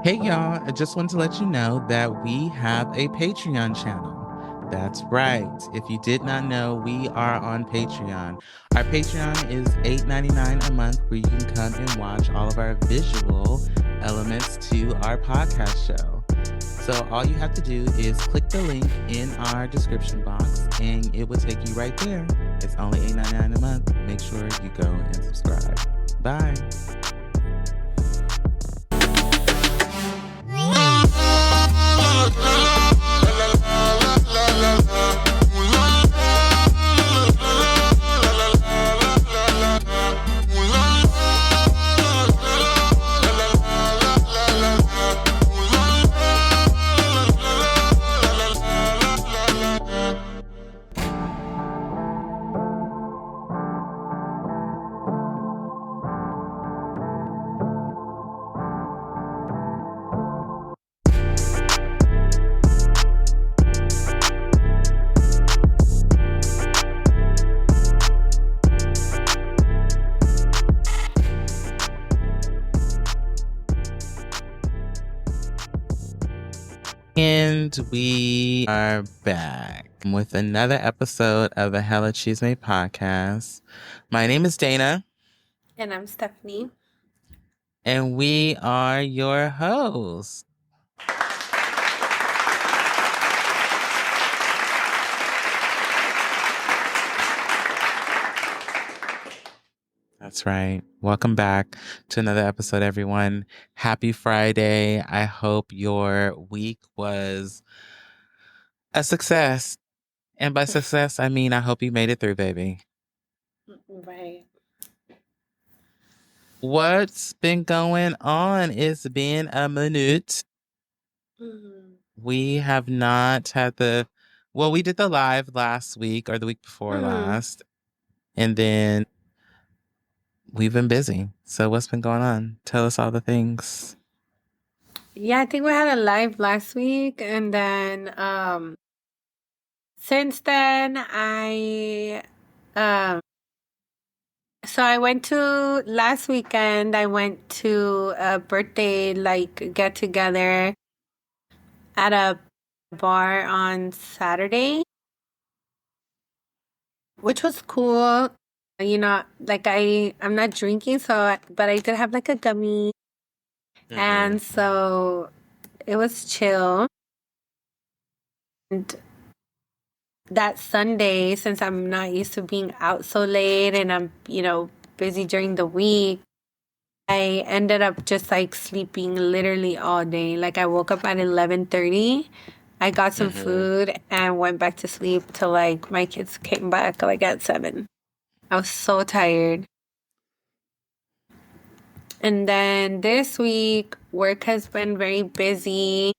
Hey y'all, I just wanted to let you know that we have a Patreon channel. That's right. If you did not know, we are on Patreon. Our Patreon is $8.99 a month where you can come and watch all of our visual elements to our podcast show. So all you have to do is click the link in our description box and it will take you right there. It's only $8.99 a month. Make sure you go and subscribe. Bye. And we are back with another episode of the Hella Chisme Podcast. My name is Dana. And I'm Stephanie. And we are your hosts. That's right. Welcome back to another episode, everyone. Happy Friday. I hope your week was a success. And by success, I mean, I hope you made it through, baby. Right. What's been going on? It's been a minute. Mm-hmm. We have not had we did the live last week or the week before last. And then we've been busy. So what's been going on? Tell us all the things. Yeah, I think we had a live last week, and then since then so I went to last weekend. I went to a birthday get together at a bar on Saturday, which was cool. You know, I'm not drinking, but I did have like a gummy. And so it was chill. And that Sunday, since I'm not used to being out so late and I'm, busy during the week, I ended up just like sleeping literally all day. Like I woke up at 11:30. I got some food and went back to sleep till like my kids came back like at 7. I was so tired. And then this week, work has been very busy.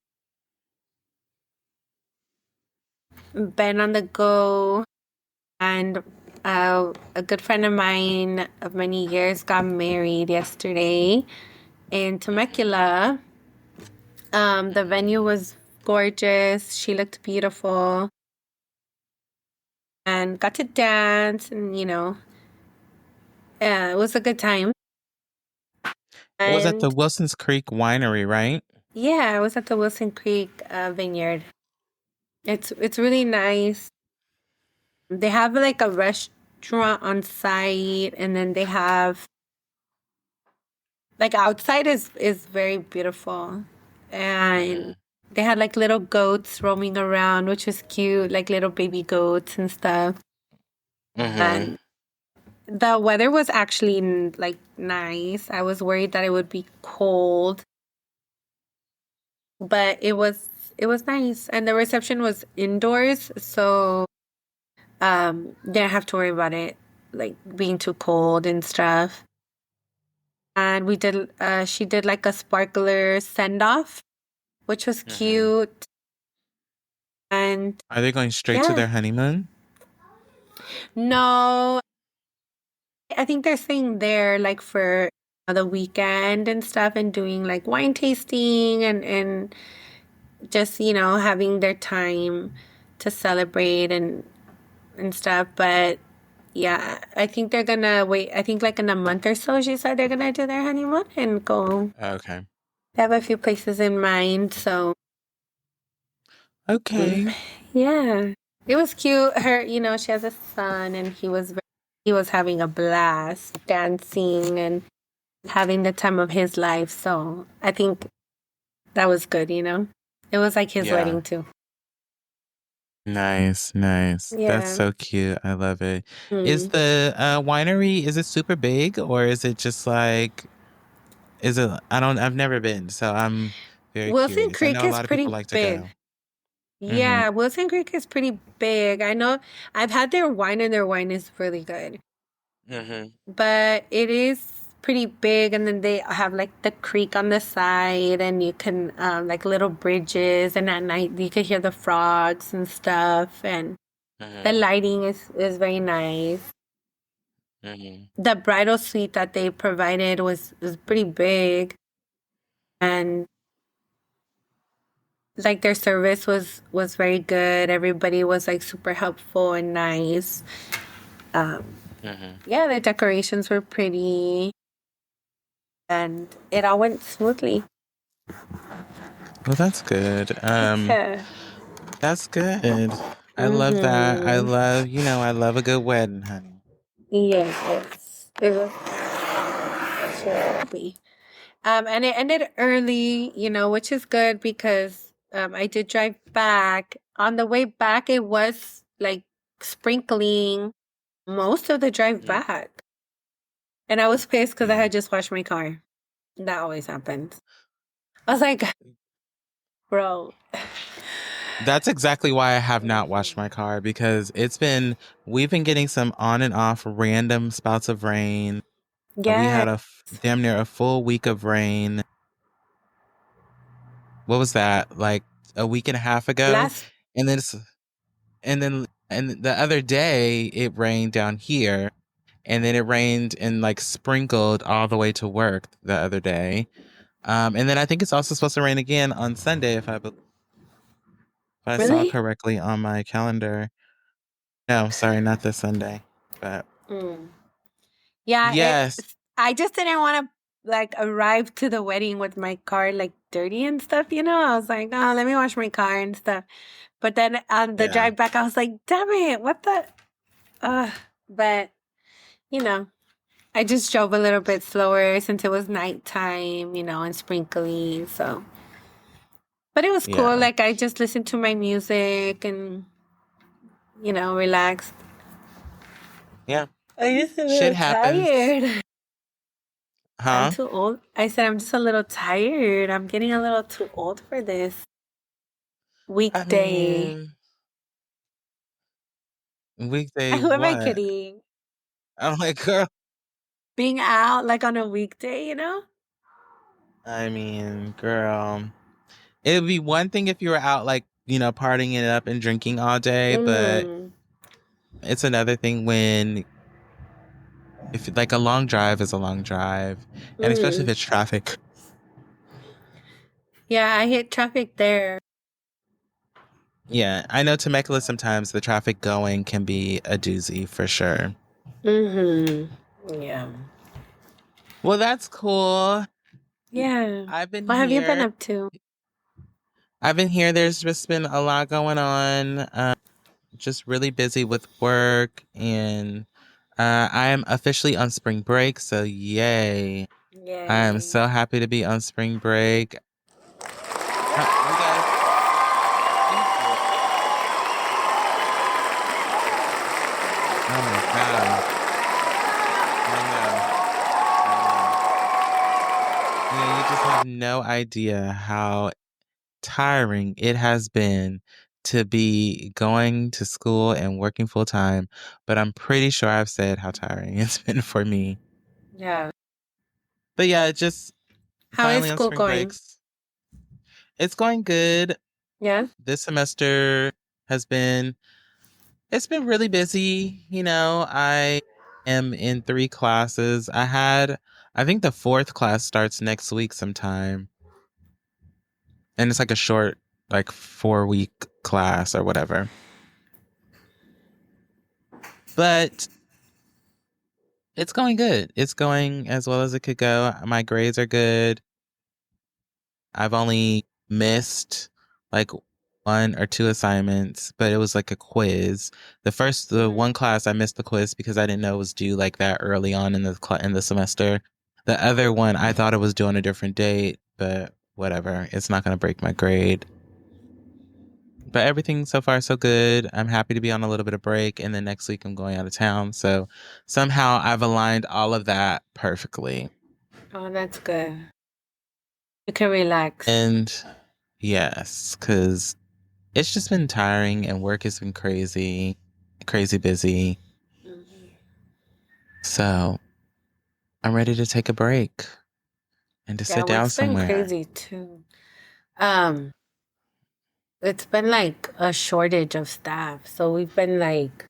Been on the go. And a good friend of mine of many years got married yesterday in Temecula. The venue was gorgeous. She looked beautiful. And got to dance and, it was a good time. It was at the Wilson's Creek Winery, right? Yeah, I was at the Wilson Creek Vineyard. It's really nice. They have like a restaurant on site, and then they have like outside is very beautiful, and they had like little goats roaming around, which was cute, like little baby goats and stuff. And the weather was actually like nice. I was worried that it would be cold, but it was nice, and the reception was indoors, so didn't have to worry about it like being too cold and stuff. And she did like a sparkler send off, which was cute. And are they going straight to their honeymoon? No, I think they're staying there like for the weekend and stuff, and doing like wine tasting and just having their time to celebrate and stuff. But yeah, I think they're gonna wait. I think like in a month or so, she said they're gonna do their honeymoon and go. Okay. I have a few places in mind, so Okay. yeah. It was cute. She has a son and he was having a blast dancing and having the time of his life. So I think that was good. It was like his Yeah. wedding too. Nice, nice. That's Yeah. so cute. I love it. Is Mm. the winery, is it super big or is it just like, I've never been, so I'm very Wilson curious. I Creek know a is lot of people pretty like to big. go. Mm-hmm. Yeah, Wilson Creek is pretty big. I know I've had their wine and their wine is really good. Mm-hmm. But it is pretty big, and then they have like the creek on the side, and you can like little bridges, and at night you can hear the frogs and stuff, and the Mm-hmm. lighting is very nice. Mm-hmm. The bridal suite that they provided was pretty big, and like their service was very good. Everybody was like super helpful and nice. Um, Mm-hmm. yeah, the decorations were pretty, and it all went smoothly. Well, that's good. Yeah. That's good. I love that. Mm-hmm. I love a good wedding, honey. Yes. It was should be. And it ended early, which is good because I did drive back. On the way back, it was like sprinkling most of the drive Mm. back. And I was pissed because I Yeah. had just washed my car. That always happens. I was like, bro. That's exactly why I have not washed my car because we've been getting some on and off random spouts of rain. We Yeah. had damn near a full week of rain. What was that? Like a week and a half ago? Last, And then, it's- and the other day it rained down here and then it rained and like sprinkled all the way to work the other day. And then I think it's also supposed to rain again on Sunday if I saw really? correctly on my calendar. No, sorry, not this Sunday. But Mm. Yeah, yes, I just didn't want to like arrive to the wedding with my car like dirty and stuff. I was like, oh, let me wash my car and stuff. But then on the yeah, drive back, I was like, damn it, what the? But you know, I just drove a little bit slower since it was nighttime, and sprinkly. So, but it was cool. yeah, Like I just listened to my music and relaxed. yeah. I'm just a Shit little happens. tired. I'm Huh? too old. I said I'm just a little tired. I'm getting a little too old for this I weekday. mean, weekday Who am I what? kidding? I'm like, girl. Being out like on a weekday? I mean, girl. It would be one thing if you were out, like, partying it up and drinking all day, but Mm. it's another thing when, if like a long drive is a long drive, and especially if Mm. it's traffic. Yeah, I hit traffic there. Yeah, I know Temecula sometimes the traffic going can be a doozy for sure. Mm-hmm. Yeah. Well, that's cool. Yeah. I've been What have you been here. up to? I've been here. There's just been a lot going on. Just really busy with work, and I am officially on spring break. So yay! I am Yay. so happy to be on spring break. You guys, thank you. Oh my god! I know. You just have no idea how tiring it has been to be going to school and working full time, but I'm pretty sure I've said how tiring it's been for me. Yeah. But yeah, just How is finally on school spring going? breaks. It's going good. Yeah. This semester has been it's been really busy, I am in 3 classes. I think the fourth class starts next week sometime. And it's like a short, like 4 week class or whatever. But it's going good. It's going as well as it could go. My grades are good. I've only missed like one or two assignments, but it was like a quiz. The Mm. one class I missed the quiz because I didn't know it was due like that early on in the semester. The other one I thought it was due on a different date, but whatever. It's not going to break my grade. But everything so far so good. I'm happy to be on a little bit of break, and then next week I'm going out of town. So somehow I've aligned all of that perfectly. Oh, that's good. You can relax. And yes, because it's just been tiring and work has been crazy, crazy busy. Mhm. So I'm ready to take a break and to Yeah, sit down work's been somewhere. crazy too. Um, it's been like a shortage of staff, so we've been like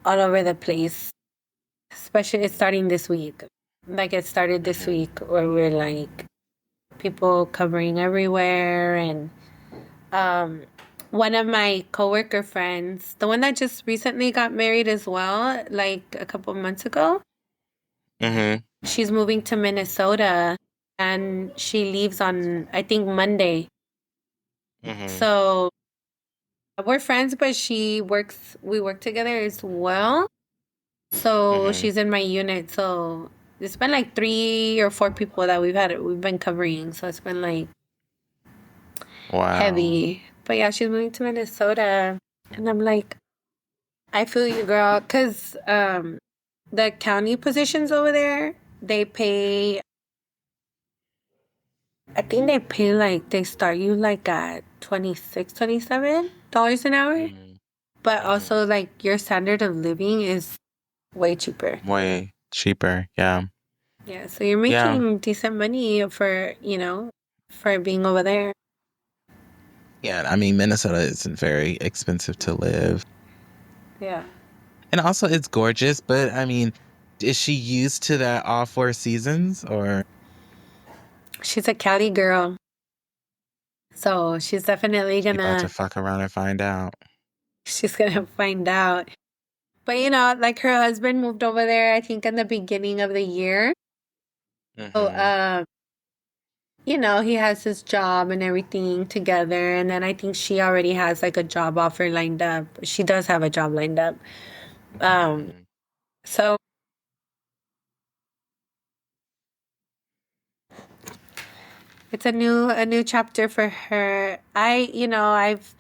all over the place. Especially it's starting this week. Like it started this Hmm. week where we're like people covering everywhere and um one of my coworker friends, the one that just recently got married as well, like a couple months ago, Hmm. she's moving to Minnesota and she leaves on I think Monday. Hmm. So we're friends, but we work together as well. So Hmm. she's in my unit. So it's been like 3 or 4 people that we've been covering. So it's been like Wow. heavy. But yeah, she's moving to Minnesota. And I'm like, I feel you, girl. Cause the county positions over there, they pay I think they pay like they start you like at $26, $27 an hour. Hmm. But Hmm. also like your standard of living is way cheaper. Way cheaper. Yeah. Yeah, so you're Yeah. making decent money for being over there. Yeah. I mean, Minnesota isn't very expensive to live. Yeah. And also, it's gorgeous, but I mean, is she used to that all four seasons or She's a Cali girl, so she about to fuck around and find out? she's gonna find out. But like her husband moved over there, I think in the beginning of the year. So Hmm. he has his job and everything together, and then I think she already has like a job offer lined up. She does have a job lined up. Um, Hmm. so it's a new chapter for her. I've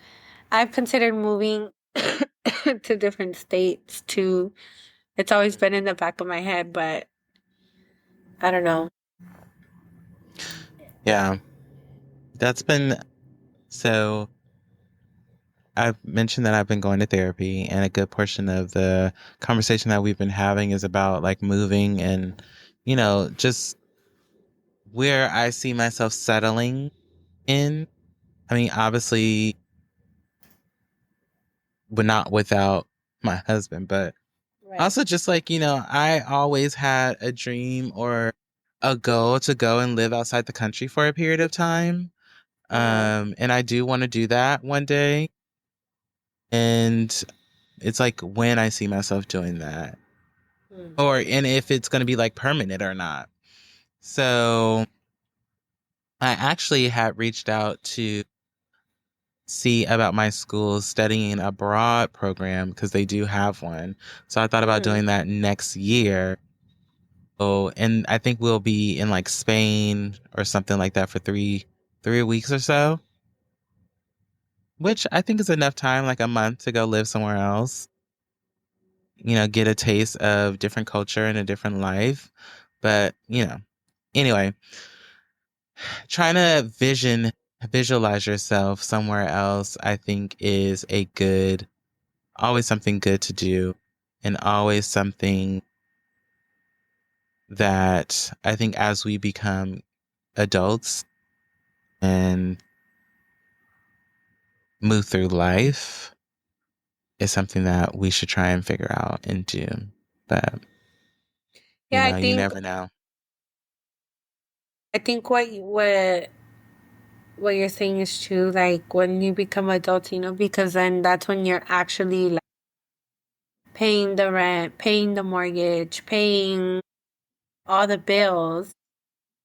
considered moving to different states too. It's always been in the back of my head, but I don't know. Yeah, that's been so. I've mentioned that I've been going to therapy, and a good portion of the conversation that we've been having is about like moving and, just where I see myself settling in. I mean, obviously, but not without my husband, but Right. also just like, I always had a dream or a goal to go and live outside the country for a period of time. Uh-huh. And I do want to do that one day. And it's like when I see myself doing that, Mm. and if it's going to be like permanent or not. So I actually had reached out to see about my school studying abroad program because they do have one. So I thought about Mm. doing that next year. Oh, and I think we'll be in like Spain or something like that for three weeks or so, which I think is enough time, like a month to go live somewhere else, get a taste of different culture and a different life. But, anyway, trying to visualize yourself somewhere else, I think is always something good to do and always something that I think as we become adults and move through life is something that we should try and figure out and do. But, Yeah, I you think never know. I think what you're saying is true. Like when you become adult, because then that's when you're actually like paying the rent, paying the mortgage, paying all the bills.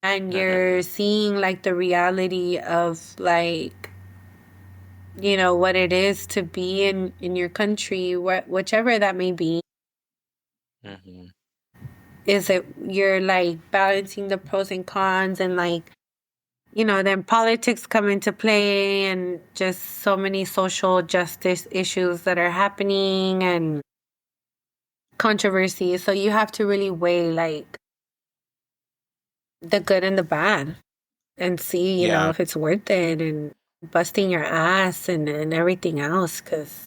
and Mm-hmm. you're seeing like the reality of like, what it is to be in your country, whichever that may be. Mm-hmm. Is it you're like balancing the pros and cons, and like, then politics come into play, and just so many social justice issues that are happening, and controversy. So you have to really weigh like the good and the bad, and see, Yeah, if it's worth it, and busting your ass, and everything else, because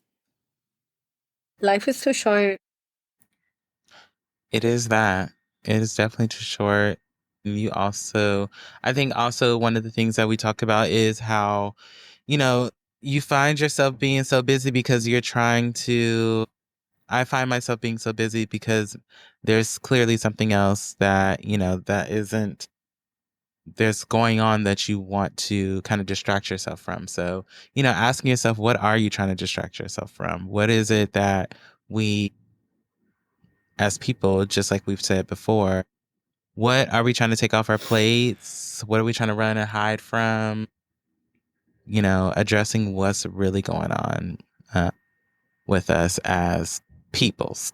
life is too short. it is that. It is definitely too short. And you also, I think also one of the things that we talk about is how, you know, you find yourself being so busy because you're trying to, I find myself being so busy because there's clearly something else that, that isn't, there's going on that you want to kind of distract yourself from. So, asking yourself, what are you trying to distract yourself from? What is it that we, as people, just like we've said before, what are we trying to take off our plates? What are we trying to run and hide from? Addressing what's really going on uh, with us as peoples.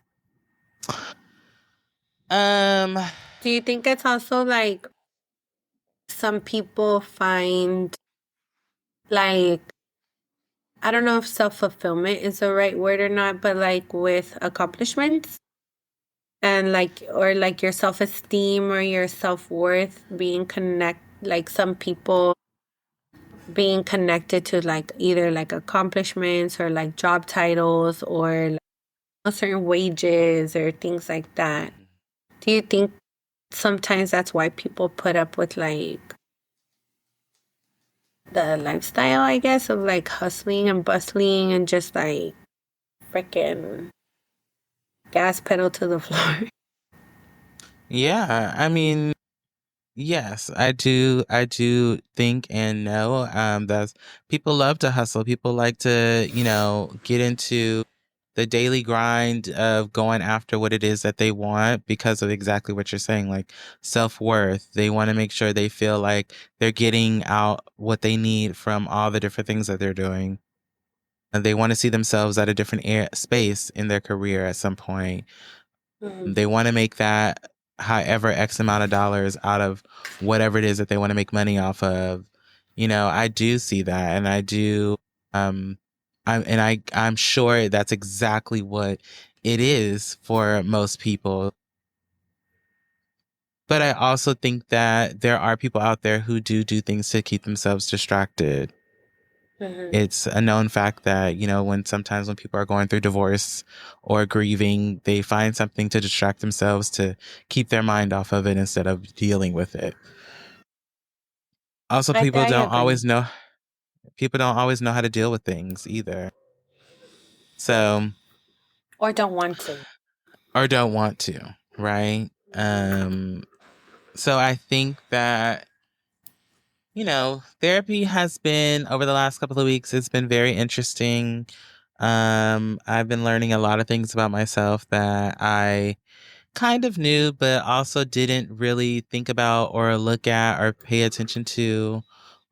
Um, Do you think it's also like some people find like, I don't know if self-fulfillment is the right word or not, but like with accomplishments, and like, or like your self-esteem or your self-worth being like some people being connected to like either like accomplishments or like job titles, or like certain wages or things like that. Do you think sometimes that's why people put up with like the lifestyle, I guess, of like hustling and bustling and just like freaking gas pedal to the floor? yeah, I mean, yes, I do. I do think and know that people love to hustle. People like to, get into the daily grind of going after what it is that they want because of exactly what you're saying, like self-worth. They want to make sure they feel like they're getting out what they need from all the different things that they're doing. And they want to see themselves at a different space in their career at some point. Mhm. They want to make that however X amount of dollars out of whatever it is that they want to make money off of. I do see that, and I do. Um, I'm sure that's exactly what it is for most people. But I also think that there are people out there who do things to keep themselves distracted. Mhm. It's a known fact that, when people are going through divorce or grieving, they find something to distract themselves to keep their mind off of it instead of dealing with it. Also, I agree. people don't always know how to deal with things either. So, Or don't want to. or don't want to, right? So I think that, therapy has been over the last couple of weeks, it's been very interesting. I've been learning a lot of things about myself that I kind of knew, but also didn't really think about or look at or pay attention to,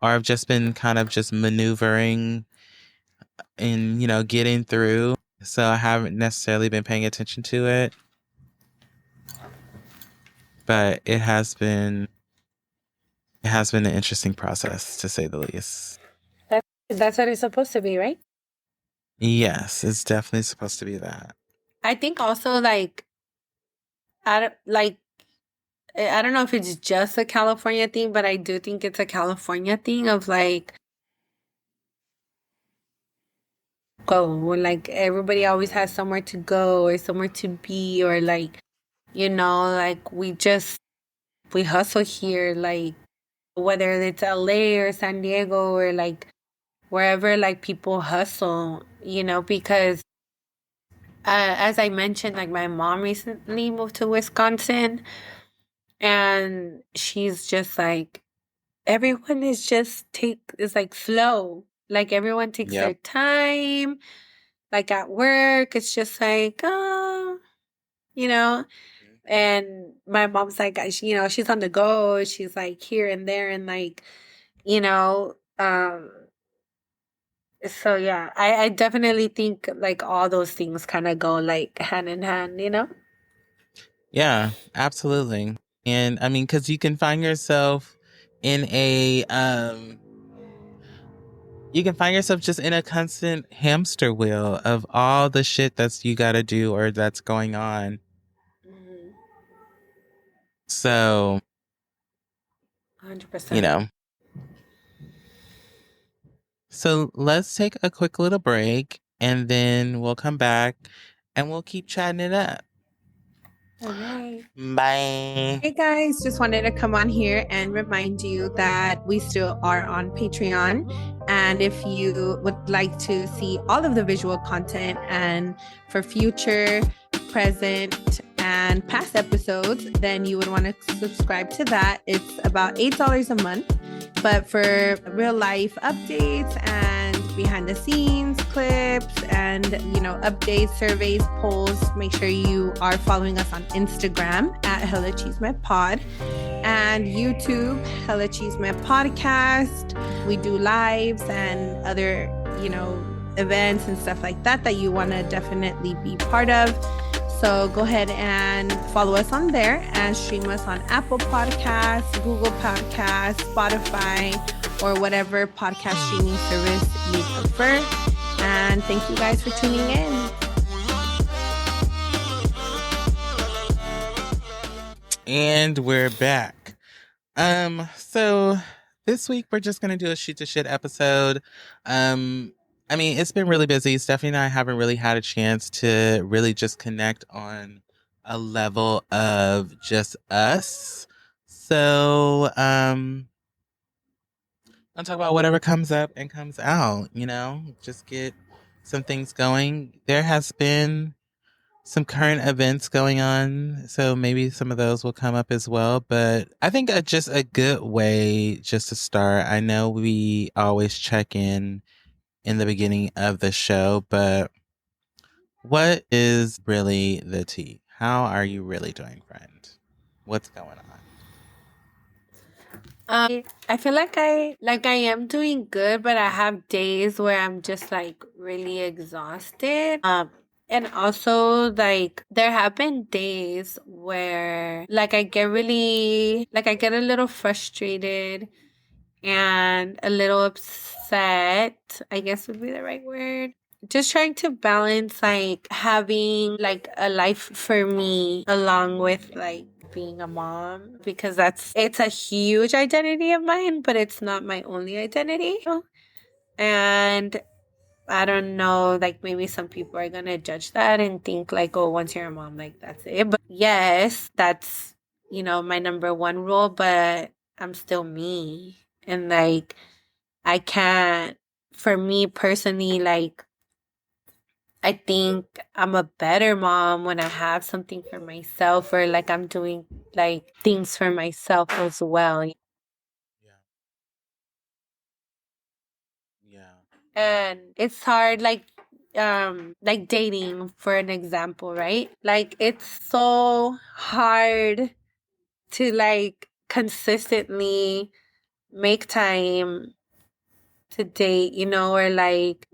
or I've just been kind of just maneuvering and, getting through. So I haven't necessarily been paying attention to it, but it has been an interesting process to say the least. That's what it's supposed to be, right? Yes, it's definitely supposed to be that. I think also like, I don't like, I don't know if it's just a California thing, but I do think it's a California thing of like, go, like everybody always has Mhm. somewhere to go or somewhere to be, or like, like we hustle here, like whether it's LA or San Diego or like wherever, like people hustle, because as I mentioned, like my mom recently moved to Wisconsin, and she's just like, everyone is like slow. Like everyone takes their Yep. time. Like at work, it's just like, oh, you know. And my mom's like, she's on the go. She's like here and there, and like, you know, so yeah, I definitely think like all those things kind of go like hand in hand. Yeah, absolutely. And I mean, because you can find yourself in you can find yourself just in a constant hamster wheel of all the shit that's you got to do or that's going on. Mhm. So, 100%. you know, so let's take a quick little break and then we'll come back and we'll keep chatting it up. All right. Bye. Hey guys, just wanted to come on here and remind you that we still are on Patreon. And if you would like to see all of the visual content and for future, present, and past episodes, then you would want to subscribe to that. It's about $8 a month. But for real life updates and behind the scenes clips and, updates, surveys, polls, make sure you are following us on Instagram at Hella Chisme Pod and YouTube, Hella Chisme Podcast. We do lives and other, events and stuff like that you want to definitely be part of. So go ahead and follow us on there and stream us on Apple Podcasts, Google Podcasts, Spotify, or whatever podcast streaming service you prefer. And thank you guys for tuning in. And we're back. So this week we're just gonna do a shoot to shit episode. I mean, it's been really busy. Stephanie and I haven't really had a chance to really just connect on a level of just us. So, I'll talk about whatever comes up and comes out, just get some things going. There has been some current events going on, so maybe some of those will come up as well. But I think just a good way just to start. I know we always check in the beginning of the show, but what is really the tea? How are you really doing, friend? What's going on? I feel like I am doing good, but I have days where I'm just like really exhausted. And also like there have been days where like I get a little frustrated and a little upset, I guess would be the right word. Just trying to balance like having like a life for me along with like being a mom because it's a huge identity of mine, but it's not my only identity. And I don't know, like maybe some people are gonna judge that and think like, oh, once you're a mom, like that's it. But yes, that's my number one rule, but I'm still me. And like I can't for me personally, like I think I'm a better mom when I have something for myself or like I'm doing like things for myself as well. Yeah. Yeah. And it's hard like dating for an example, right? Like it's so hard to like consistently make time to date, or like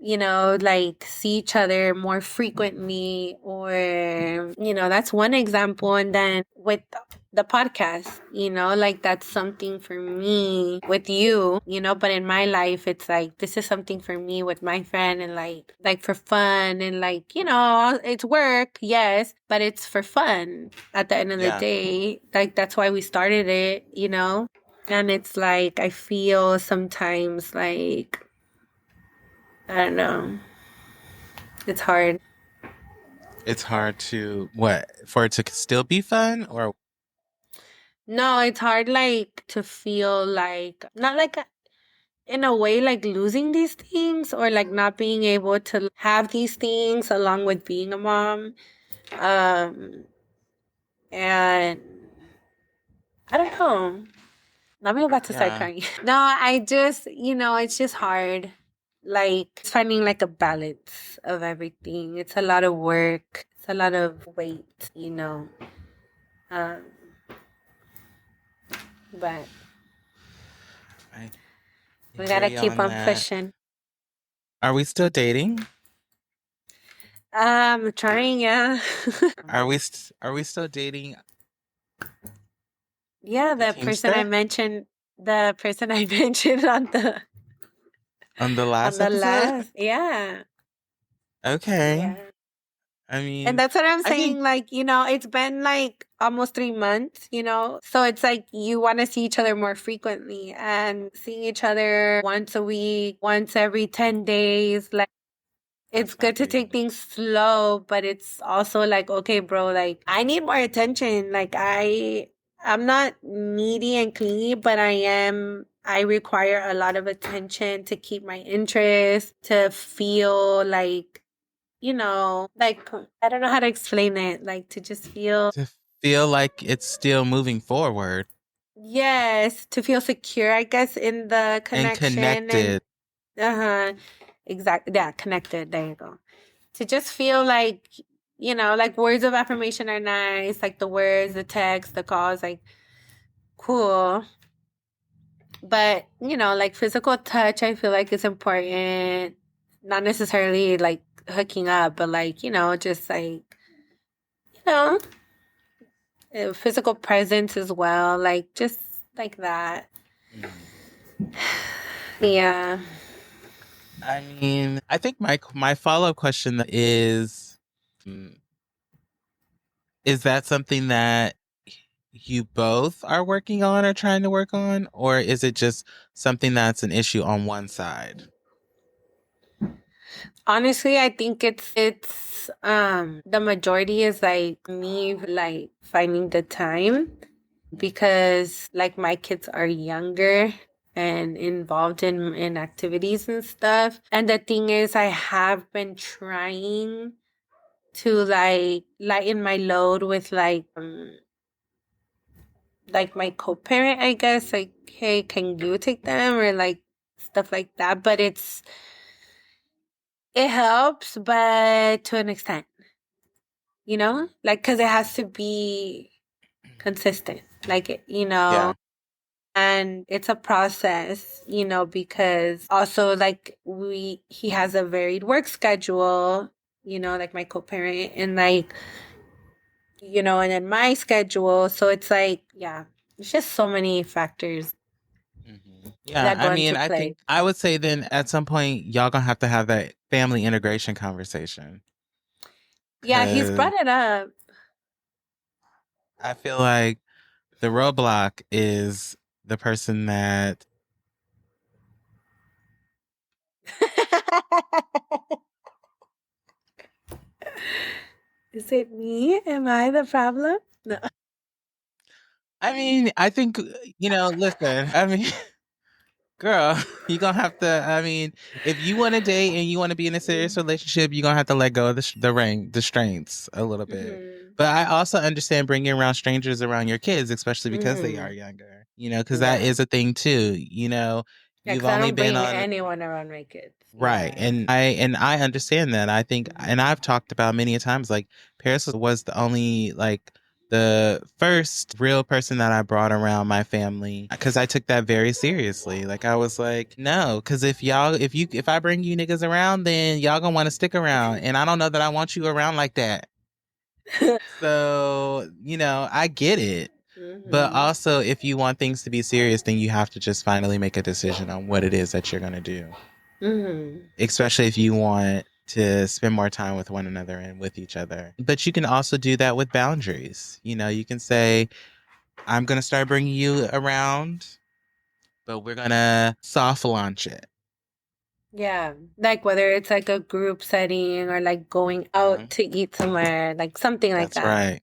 see each other more frequently or that's one example. And then with the podcast, like that's something for me with you, but in my life it's like this is something for me with my friend and like for fun and like, it's work, yes, but it's for fun at the end of the Yeah. day. Like that's why we started it. And it's like, I feel sometimes like, I don't know, it's hard. It's hard to what for it to still be fun or No, it's hard like to feel like, not like in a way like losing these things or like not being able to have these things along with being a mom. And I don't know. I'm about to start yeah. crying. No, I just, it's just hard. Like finding like a balance of everything. It's a lot of work. It's a lot of weight. Um, but I we hear gotta you keep on on that. pushing. Are we still dating? Trying, yeah. Are we still dating Yeah, the Teamster the person I mentioned on the on last the episode? last, yeah, Okay. yeah. I And mean, that's what I'm I think saying. Like, it's been like almost 3 months, So it's like you want to see each other more frequently and seeing each other once a week, once every 10 days. Like, it's that's not good to dating. take things slow, but it's also like, okay, bro, like I need more attention. Like I'm not needy and clingy, but I require a lot of attention to keep my interest, to feel like, like I don't know how to explain it, like to just feel, To feel like it's still moving forward yes, to feel secure, I guess, in the and connection and connected. uh-huh. Exactly. Yeah, connected. There you go. To just feel like, like words of affirmation are nice, like the words, the text, the calls, like cool. But, like physical touch, I feel like is important. Not necessarily like hooking up, but like, just like, you know, physical presence as well. Like just like that. Mhm. Yeah. I mean, I think my follow-up question mm, is that something that you both are working on or trying to work on, or is it just something that's an issue on one side? Honestly, I think it's the majority is like me like finding the time because like my kids are younger and involved in activities and stuff. And the thing is I have been trying to like lighten my load with like my co-parent, I guess, like, hey, can you take them or like stuff like that. But it helps, but to an extent, like because it has to be consistent, like Yeah. and it's a process, because also like he has a varied work schedule, like my co-parent and like, and then my schedule. So it's like, yeah, it's just so many factors Yeah, that I go mean, into I play. think I would say then at some point y'all gonna have to have that family integration conversation Yeah, he's because brought it up. I feel like the roadblock is the person that Is it me? Am I the problem? No. I mean, I think listen, I mean, girl, you gonna have to. I mean, if you want to date and you want to be in a serious relationship, you're gonna have to let go of the restraints a little bit. Mhm. But I also understand bringing around strangers around your kids, especially because they are Mhm. younger. Because that Yeah. is a thing too. Yeah, You've because I only don't been bring on anyone around my kids. right, Yeah. and I understand that. I think, and Mhm. I've talked about many a times, like Paris was the only like the first real person that I brought around my family because I took that very seriously. Like I was like, no, because if I bring you niggas around, then y'all gonna want to stick around, and I don't know that I want you around like that. So I get it. But Mhm. also, if you want things to be serious, then you have to just finally make a decision on what it is that you're going to do, Mhm. especially if you want to spend more time with one another and with each other. But you can also do that with boundaries. You can say, I'm going to start bringing you around, but we're going to soft launch it. Yeah. Like whether it's like a group setting or like going out to eat somewhere, like something like That's that. right.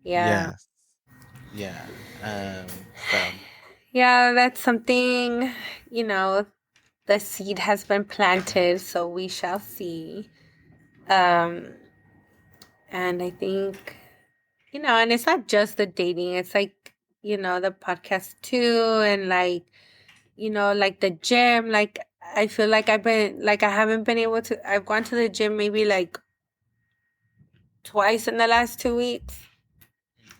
Yeah. Yes. Yeah. So. Yeah, that's something, the seed has been planted, so we shall see. Um, and I think, and it's not just the dating, it's like, the podcast too, and like, like the gym, like I feel like I haven't been able to, I've gone to the gym maybe like twice in the last 2 weeks.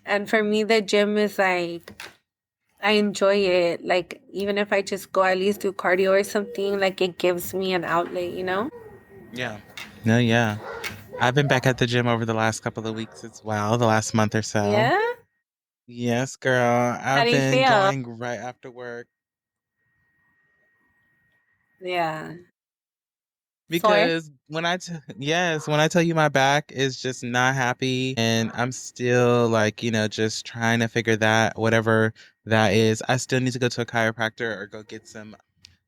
And for me, the gym is like, I enjoy it. Like, even if I just go at least do cardio or something, like it gives me an outlet, you know? Yeah. No, yeah. I've been back at the gym over the last couple of weeks as well, the last month or so. Yeah? Yes, girl. How I've do you been feel? going right after work Yeah. Sore? because yes, when I tell you my back is just not happy and I'm still like, just trying to figure that whatever that is. I still need to go to a chiropractor or go get some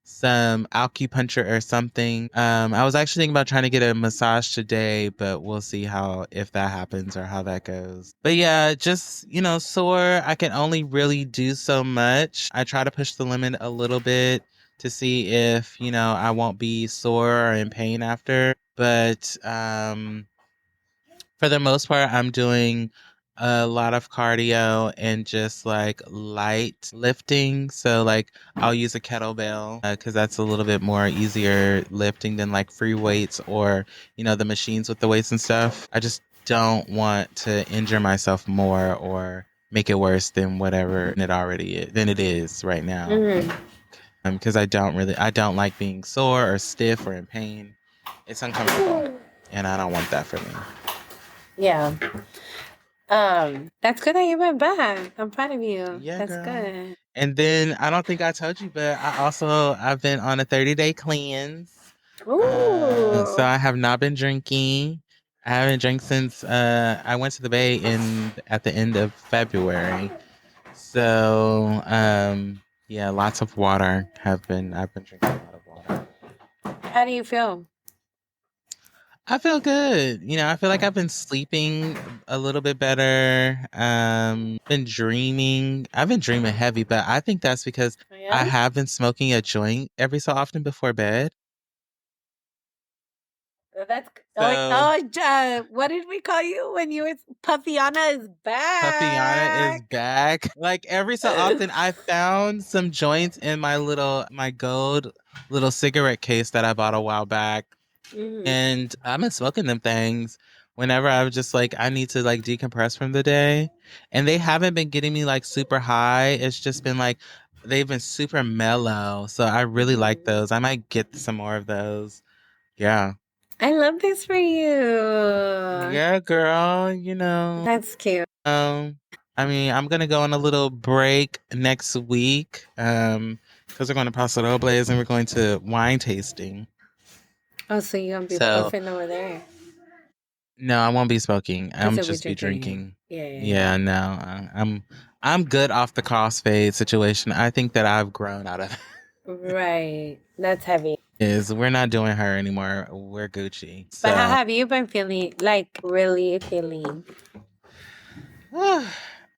acupuncture or something. I was actually thinking about trying to get a massage today, but we'll see how if that happens or how that goes. But yeah, just sore. I can only really do so much. I try to push the limit a little bit to see if I won't be sore or in pain after. But for the most part, I'm doing a lot of cardio and just like light lifting. So like I'll use a kettlebell because that's a little bit more easier lifting than like free weights or the machines with the weights and stuff. I just don't want to injure myself more or make it worse than whatever it is right now. Mm-hmm. Because I don't like being sore or stiff or in pain. It's uncomfortable, and I don't want that for me. Yeah. That's good that you went back. I'm proud of you. Yeah, That's girl. good. And then I don't think I told you, but I've been on a 30-day cleanse. So Ooh. I have not been drinking. I haven't drank since I went to the Bay at the end of February. So yeah, lots of water. I've been drinking a lot of water. How do you feel? I feel good. I feel like I've been sleeping a little bit better. Been dreaming. I've been dreaming heavy, but I think that's because I Yeah? have been smoking a joint every so often before bed. That's So what did we call you when you were Puffyana is Puffyana is back? back. Like every so often I found some joints in my gold little cigarette case that I bought a while back. Mhm. And I've been smoking them things whenever I was just like, I need to like decompress from the day. And they haven't been getting me like super high. It's just been like, they've been super mellow. So I really like Mhm. those. I might get some more of those. Yeah. I love this for you. Yeah, girl, That's cute. I mean, I'm gonna go on a little break next week. Because we're going to Paso Robles and we're going to wine tasting. Oh, so you're gonna be So puffing over there. no, I won't be smoking. I I'm said we just be drinking. drinking. Yeah, yeah, yeah. Yeah, no, I'm good off the crossfade situation. I think that I've grown out of Right. That's heavy. is we're not doing her anymore. We're Gucci. But how So have you been feeling? Like really feeling?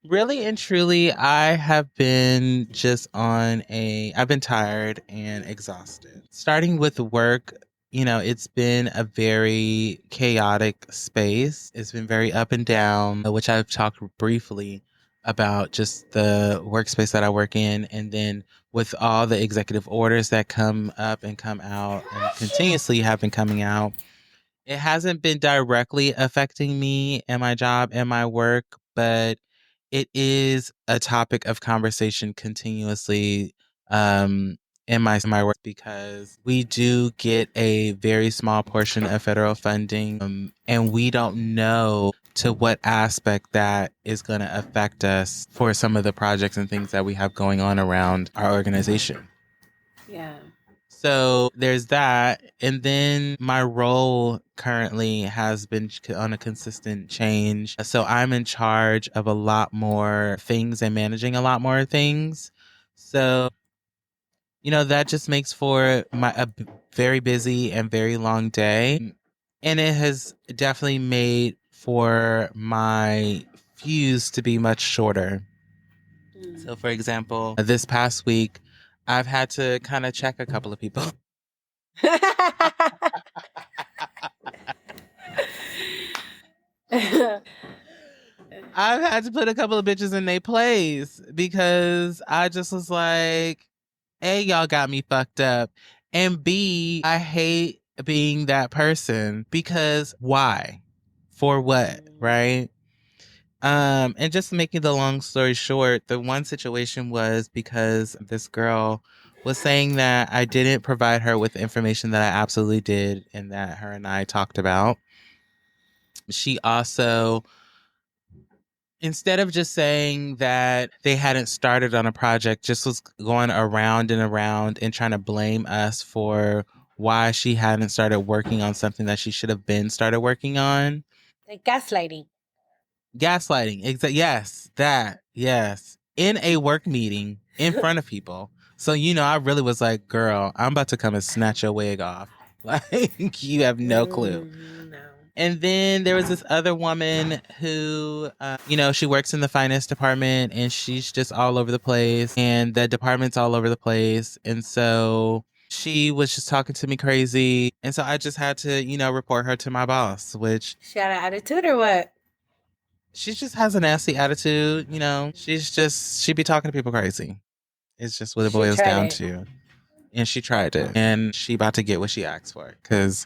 really and truly, I have been just I've been tired and exhausted. Starting with work, it's been a very chaotic space. It's been very up and down, which I've talked briefly about just the workspace that I work in. And then with all the executive orders that come up and come out and continuously have been coming out, it hasn't been directly affecting me and my job and my work, but it is a topic of conversation continuously in my work because we do get a very small portion of federal funding, and we don't know to what aspect that is going to affect us for some of the projects and things that we have going on around our organization. Yeah. So there's that. And then my role currently has been on a consistent change. So I'm in charge of a lot more things and managing a lot more things. So, that just makes for very busy and very long day. And it has definitely made for my fuse to be much shorter. Mm. So, for example, this past week, I've had to kind of check a couple of people. I've had to put a couple of bitches in their place because I just was like, A, y'all got me fucked up. And B, I hate being that person because why? For what? Right? And just making the long story short, the one situation was because this girl was saying that I didn't provide her with information that I absolutely did and that her and I talked about. She also, instead of just saying that they hadn't started on a project, just was going around and around and trying to blame us for why she hadn't started working on something that she should have been started working on. Like gaslighting. Gaslighting. Yes, that. Yes. In a work meeting in front of people. So, I really was like, girl, I'm about to come and snatch your wig off. Like, you have no clue. No. And then there was this other woman who, she works in the finance department and she's just all over the place. And the department's all over the place. And so she was just talking to me crazy. And so I just had to, report her to my boss, which She had an attitude or what? she just has a nasty attitude. She be talking to people crazy. It's just what it She boils tried down it. to. And she tried it. And she about to get what she asked for. Because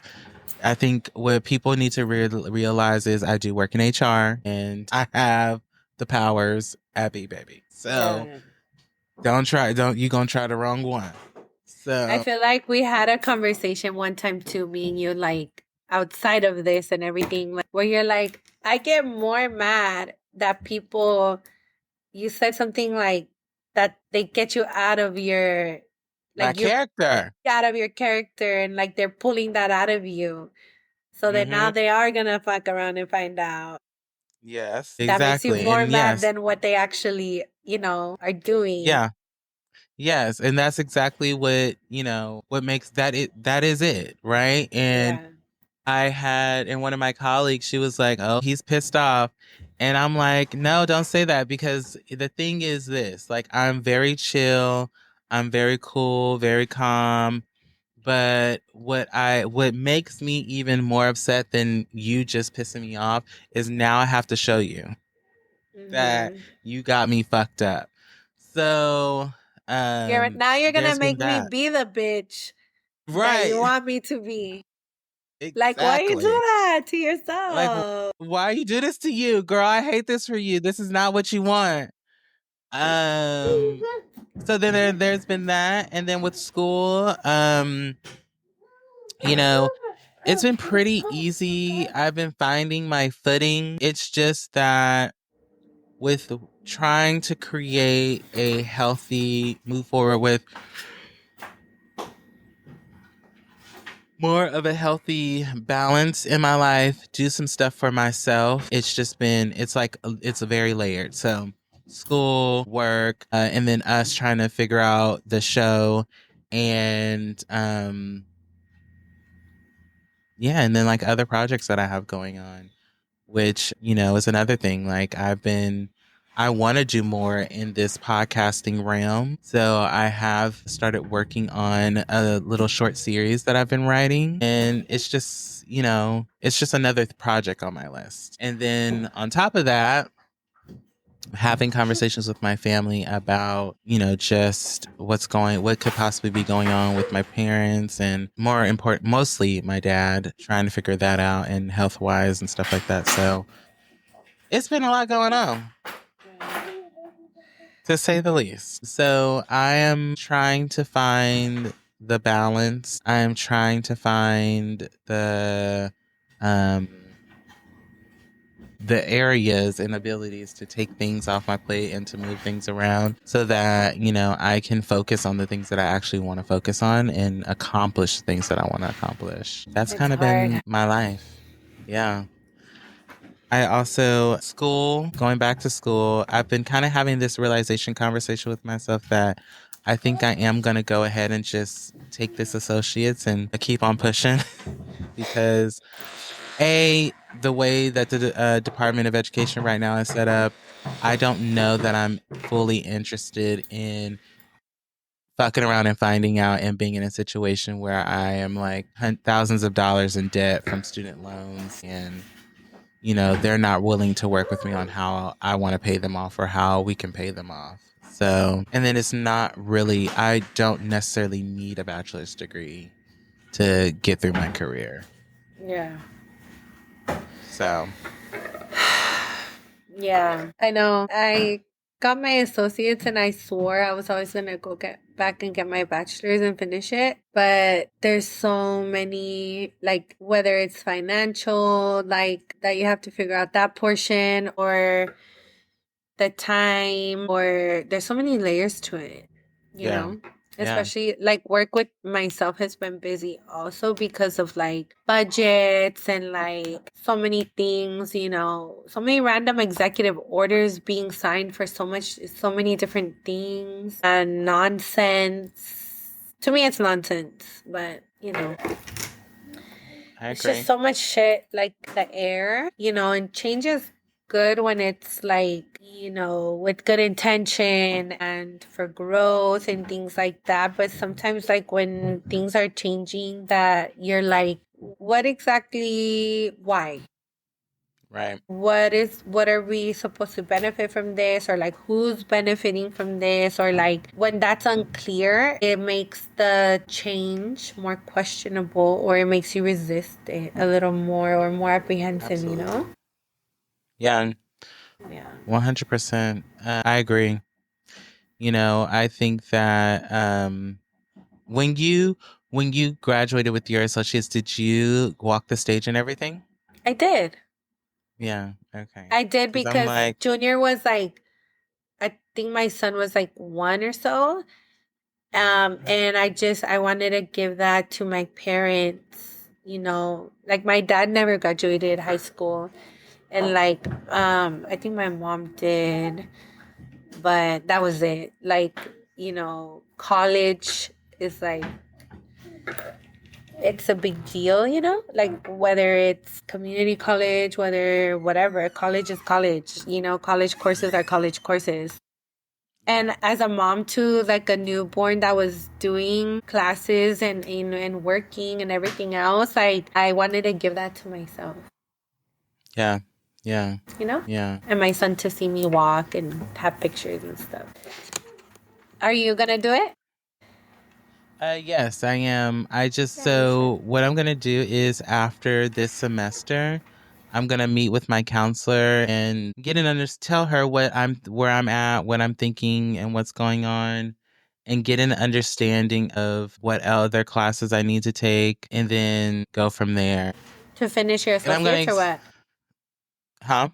I think what people need to realize is I do work in HR and I have the powers at B Baby. So you gonna try the wrong one. So I feel like we had a conversation one time too, me and you, like outside of this and everything, like, where you're like, I get more mad that people, you said something like that they get you out of your, my like you're character. out of your character and like they're pulling that out of you. So that now they are gonna fuck around and find out. Yes. That makes you Exactly. more And mad yes. than what they actually, are doing. Yeah. Yes, and that's exactly what makes that is it, right? And Yeah. I had, and one of my colleagues, she was like, "Oh, he's pissed off." And I'm like, "No, don't say that because the thing is this, like I'm very chill, I'm very cool, very calm, but what makes me even more upset than you just pissing me off is now I have to show you that Mm-hmm. you got me fucked up." So, Now you're gonna there's been make me that. be the bitch that you Right. want me to be. Like, why you do Exactly. that to Like, yourself? why you do this to you, girl? I hate this for you. This is not what you want. Um. So then there's been that, and then with school, you know, it's been pretty easy. I've been finding my footing. It's just that with trying to create a healthy move forward with more of a healthy balance in my life, do some stuff for myself. It's very layered. So school, work, and then us trying to figure out the show and, yeah. And then like other projects that I have going on, which, is another thing. Like I want to do more in this podcasting realm. So I have started working on a little short series that I've been writing. And it's just another project on my list. And then on top of that, having conversations with my family about, just what could possibly be going on with my parents and more important, mostly my dad, trying to figure that out and health wise and stuff like that. So it's been a lot going on, to say the least. So I am trying to find the balance. I am trying to find um, the areas and abilities to take things off my plate and to move things around so that, I can focus on the things that I actually want to focus on and accomplish things that I want to accomplish. That's It's kind of hard. been my life. Yeah. I also, going back to school, I've been kind of having this realization conversation with myself that I think I am going to go ahead and just take this associates and keep on pushing because the way that the Department of Education right now is set up, I don't know that I'm fully interested in fucking around and finding out and being in a situation where I am like thousands of dollars in debt from student loans and they're not willing to work with me on how I want to pay them off or how we can pay them off. So, and then I don't necessarily need a bachelor's degree to get through my career. Yeah. So, Yeah, I know. I got my associates and I swore I was always gonna go get back and get my bachelor's and finish it. But there's so many, like, whether it's financial, like that you have to figure out that portion, or the time, or there's so many layers to it, you Yeah. know? Yeah. Especially like work with myself has been busy also because of like budgets and like so many things, so many random executive orders being signed for so many different things and nonsense. To me, it's nonsense, but I it's just agree. so much shit, like the air, and change is good when it's like, with good intention and for growth and things like that. But sometimes, like, when things are changing, that you're like, what exactly, why? Right. What are we supposed to benefit from this, or like who's benefiting from this, or like when that's unclear, it makes the change more questionable, or it makes you resist it a little more, or more apprehensive, Absolutely. Yeah. Yeah. 100%. I agree. I think that when you graduated with your associates, did you walk the stage and everything? I did. Yeah. Okay. I did Because I'm because like, Junior was like, I think my son was like one or so. And I wanted to give that to my parents, like my dad never graduated high school, and like, I think my mom did, but that was it. Like, college is like, it's a big deal, like whether it's community college, whether whatever, college is college, college courses are college courses. And right. as a mom to like a newborn that was doing classes and working and everything else, I wanted to give that to myself, Yeah. Yeah. you know? Yeah. And my son to see me walk and have pictures and stuff. Are you gonna do it? Yes, I am. Yeah, you should. So what I'm gonna do is after this semester, I'm gonna meet with my counselor and tell her where I'm at, what I'm thinking, and what's going on, and get an understanding of what other classes I need to take, and then go from there. To finish your And I'm gonna, associates or what? huh?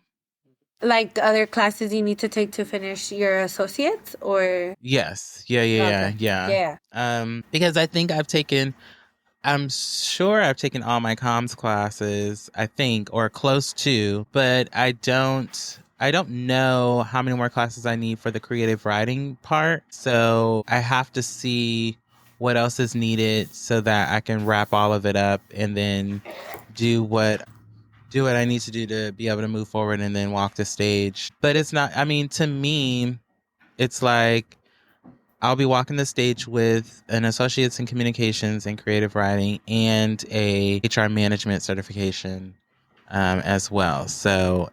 Like other classes you need to take to finish your associates, or Yes, yeah, yeah, yeah, okay. yeah. Yeah. Because I think I'm sure I've taken all my comms classes, I think, or close to, but I don't know how many more classes I need for the creative writing part. So I have to see what else is needed so that I can wrap all of it up and then do what I need to do to be able to move forward and then walk the stage. But it's not, I mean, to me, it's like I'll be walking the stage with an associate's in communications and creative writing and a HR management certification as well. So,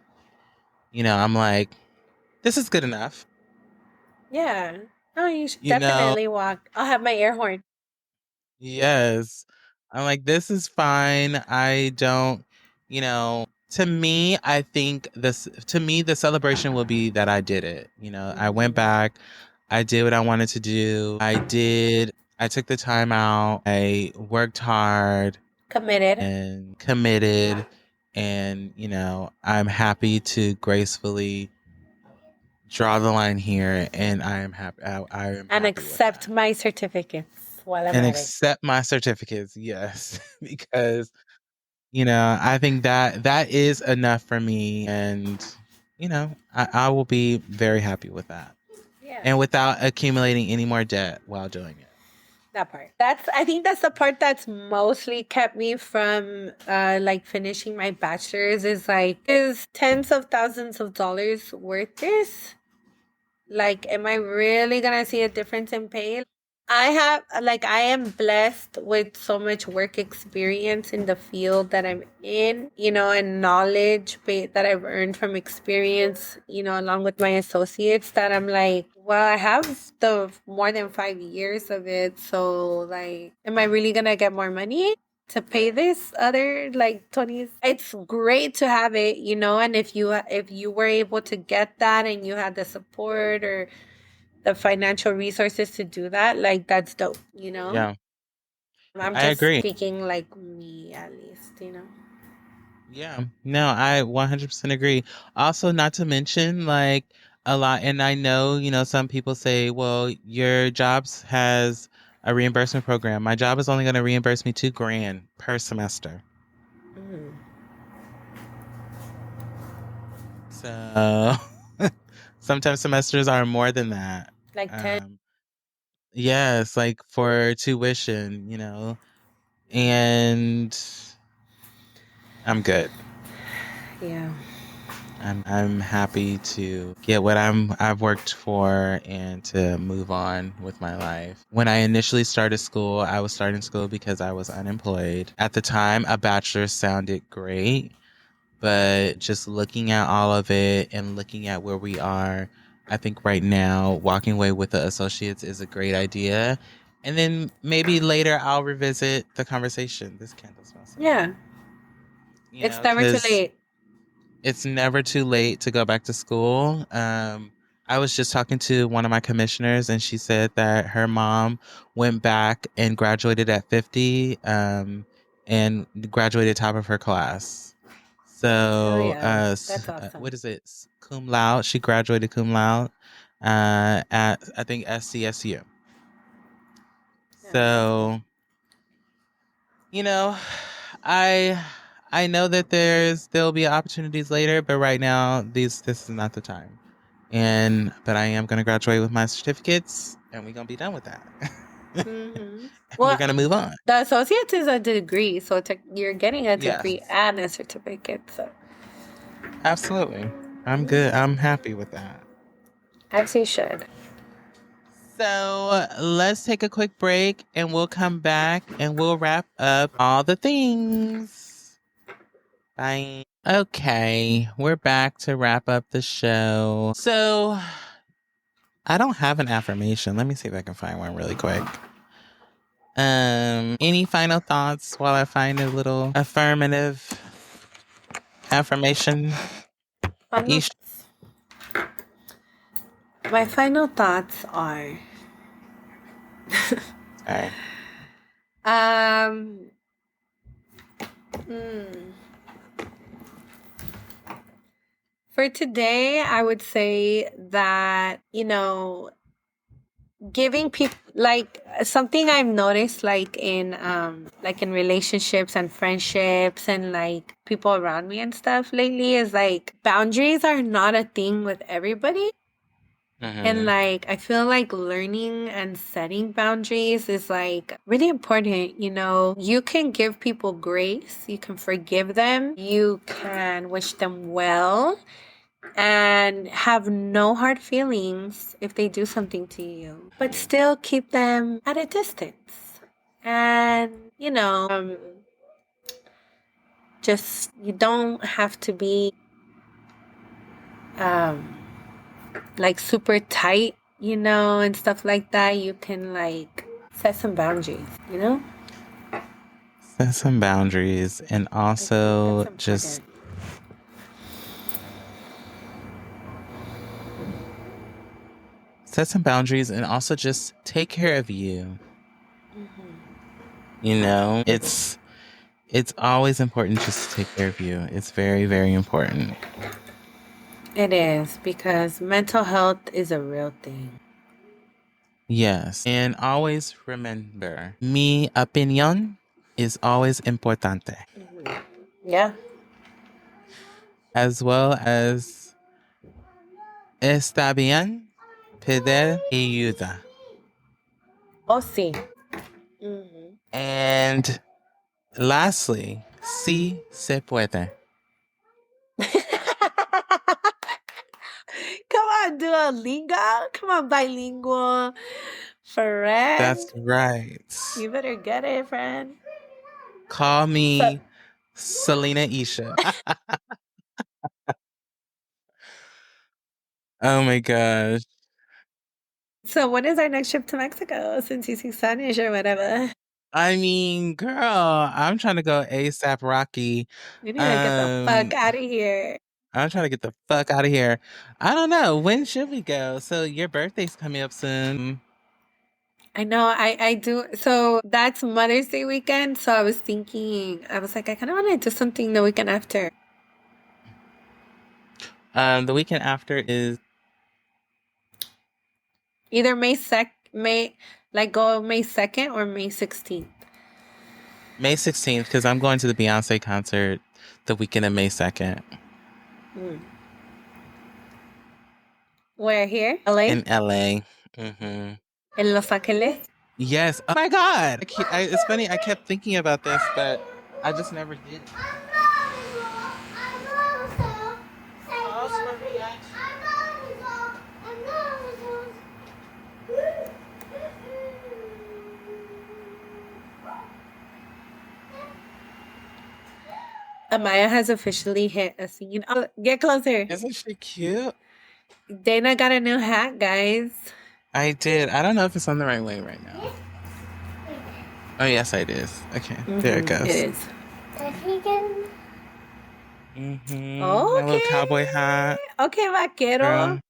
I'm like, this is good enough. Yeah. No, you should You know, definitely walk. I'll have my air horn. yes. I'm like, this is fine. I don't, to me, I think to me, the celebration will be that I did it. I went Mhm. back, I did what I wanted to do. I took the time out, I worked hard Committed. and committed. And, I'm happy to gracefully draw the line here. And I am And happy with accept that. my certificates while I'm And at it. accept my certificates. Yes. Because, I think that is enough for me. And, I will be very happy with that. Yeah. And without accumulating any more debt while doing it. That part. I think that's the part that's mostly kept me from like finishing my bachelor's, is like, is tens of thousands of dollars worth this? Like, am I really gonna see a difference in pay? I am blessed with so much work experience in the field that I'm in, and knowledge that I've earned from experience, along with my associates, that I'm like, well, I have the more than 5 years of it. So, like, am I really gonna get more money to pay this other like 20s. It's great to have it, and if you were able to get that and you had the support or the financial resources to do that, like that's dope. Yeah, I'm I just agree. speaking like me at least. Yeah, no, I 100% agree. Also, not to mention, like, a lot, and I know, some people say, well, your jobs has a reimbursement program. My job is only going to reimburse me 2 grand per semester. Mm. So sometimes semesters are more than that. Like 10. Um, yes, like for tuition, and I'm good. Yeah. I'm happy to get what I've worked for and to move on with my life. When I initially started school, I was starting school because I was unemployed. At the time, a bachelor's sounded great, but just looking at all of it and looking at where we are, I think right now walking away with the associates is a great idea. And then maybe later I'll revisit the conversation. This candle smells so good. Yeah. It's never too Because late. it's never too late to go back to school. I was just talking to one of my commissioners, and she said that her mom went back and graduated at 50, and graduated top of her class. Hell So, yeah. That's awesome. what is it? Cum laude. She graduated cum laude at, I think, SCSU. Yeah, that's good. So, you know, I I know that there'll be opportunities later, but right now this is not the time. But I am gonna graduate with my certificates, and we're gonna be done with that. Hmm. And we're Well, gonna move on. the associates is a degree, so you're getting a Yes, degree and a certificate. So absolutely. I'm good. I'm happy with that. as you should. So let's take a quick break, and we'll come back and we'll wrap up all the things. Bye. Okay, we're back to wrap up the show. So I don't have an affirmation. Let me see if I can find one really quick. Any final thoughts while I find a little affirmative affirmation? Final, Ish. my final thoughts are Okay. um hmm, for today I would say that, giving people like something I've noticed like in relationships and friendships and like people around me and stuff lately is like boundaries are not a thing with everybody. And Mm-hmm. like I feel like learning and setting boundaries is like really important. You can give people grace, you can forgive them, you can wish them well and have no hard feelings if they do something to you, but still keep them at a distance. And, just you don't have to be um, like super tight, and stuff like that. You can like set some boundaries. Set some boundaries and I think that's also just important. set some boundaries and also just take care of you. Hmm. It's always important just to take care of you. It's very, very important. It is because mental health is a real thing. Yes. And always remember, mi opinión is always importante. Mhm. Yeah. As well as está bien pedir ayuda. Oh, sí. Hmm. And lastly, sí se puede. Come on, Duolingo. Come on, bilingual That's friend. right. You better get it, friend. Call So, me Selena Isha. Oh my gosh. so when is our next trip to Mexico? Since you speak Spanish or whatever. I mean, girl, I'm trying to go ASAP Rocky. You need to get the fuck Um, out of here. I'm trying to get the fuck out of here. I don't know. When should we go? So your birthday's coming up soon. I know, I do. So that's Mother's Day weekend. So I was thinking, I was like, I kind of want to do something the weekend after. The weekend after is Either May, like go May 2nd or May 16th. May 16th because I'm going to the Beyonce concert the weekend of May 2nd. Where, here? LA? In LA. Mm-hmm. In Los Angeles? Yes. Oh my God. It's funny. I kept thinking about this, but I just never did. Amaya has officially hit a scene. Oh, get closer. Isn't she cute? Dana got a new hat, guys. I did. I don't know if it's on the right way right now. Oh, yes, it is. Okay, there it goes. It is. Mm-hmm. Oh, My little cowboy hat. Okay, vaquero. Girl.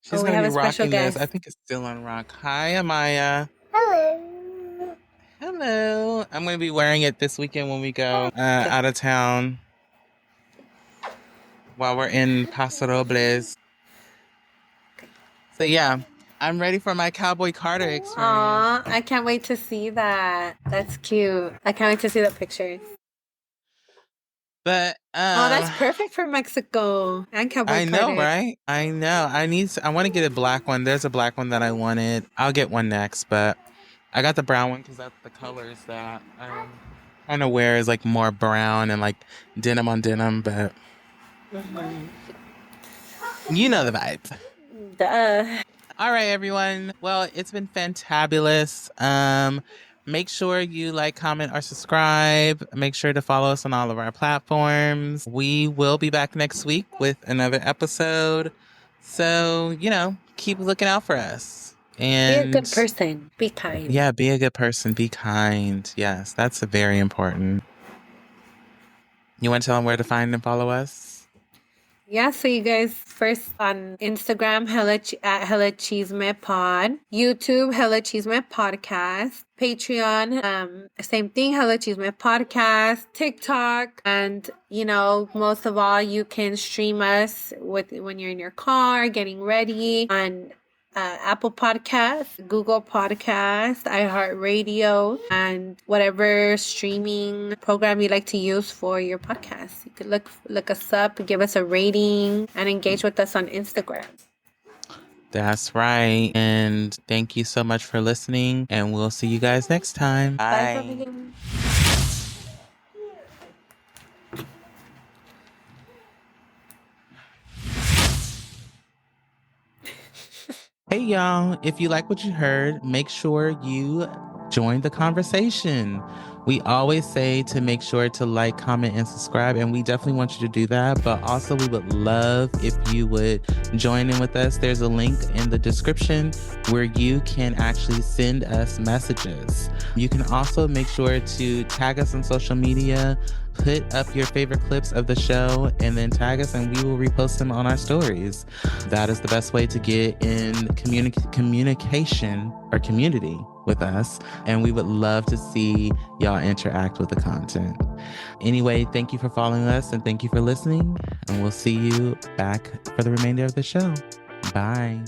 She's we going have to be a special rocking this. guest. I think it's still on rock. Hi, Amaya. Hello. Hello. I'm going to be wearing it this weekend when we go out of town while we're in Paso Robles. So, yeah, I'm ready for my Cowboy Carter experience. Aw, I can't wait to see that. That's cute. I can't wait to see the pictures. But oh, that's perfect for Mexico and Cowboy I know, Carter. right? I know. I want to get a black one. There's a black one that I wanted. I'll get one next, but I got the brown one because that's the colors that I kind of wear is like more brown and like denim on denim, but you know the vibes. Duh. All right, everyone. Well, it's been fantabulous. Make sure you like, comment, or subscribe. Make sure to follow us on all of our platforms. We will be back next week with another episode. So, keep looking out for us. And be a good person. Be kind. Yeah, be a good person. Be kind. Yes, that's very important. You want to tell them where to find and follow us? Yeah, so you guys first on Instagram, at Hella Chisme Pod, YouTube, Hella Chisme Podcast, Patreon, same thing, Hella Chisme Podcast, TikTok, and most of all, you can stream us when you're in your car, getting ready on Apple Podcast, Google Podcast, iHeartRadio, and whatever streaming program you like to use for your podcast. You could look us up, give us a rating, and engage with us on Instagram. That's right. And thank you so much for listening, and we'll see you guys next time. Bye. Bye. Hey, y'all. If you like what you heard, make sure you join the conversation. We always say to make sure to like, comment, and subscribe, and we definitely want you to do that. But also, we would love if you would join in with us. There's a link in the description where you can actually send us messages. You can also make sure to tag us on social media, put up your favorite clips of the show, and then tag us, and we will repost them on our stories. That is the best way to get in communication or community with us, and we would love to see y'all interact with the content. Anyway, thank you for following us, and thank you for listening, and we'll see you back for the remainder of the show. Bye.